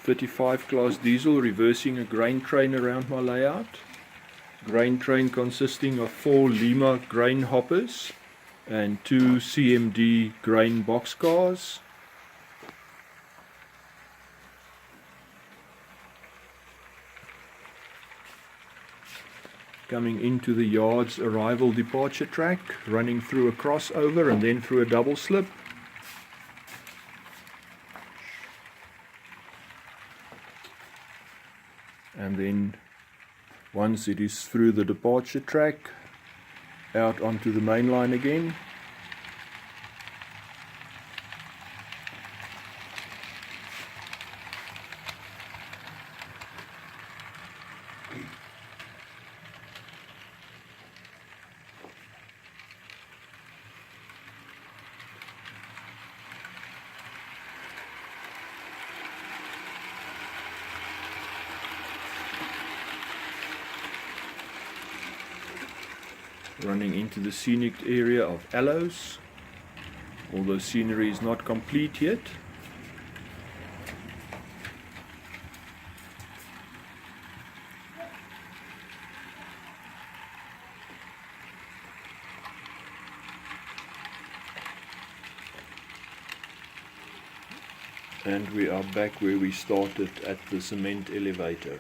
35 class diesel reversing a grain train around my layout. Grain train consisting of 4 Lima grain hoppers and 2 CMD grain boxcars. Coming into the yard's arrival departure track, running through a crossover and then through a double slip. And then once it is through the departure track, out onto the main line again. Running into the scenic area of Aloes, although scenery is not complete yet. And we are back where we started at the cement elevator.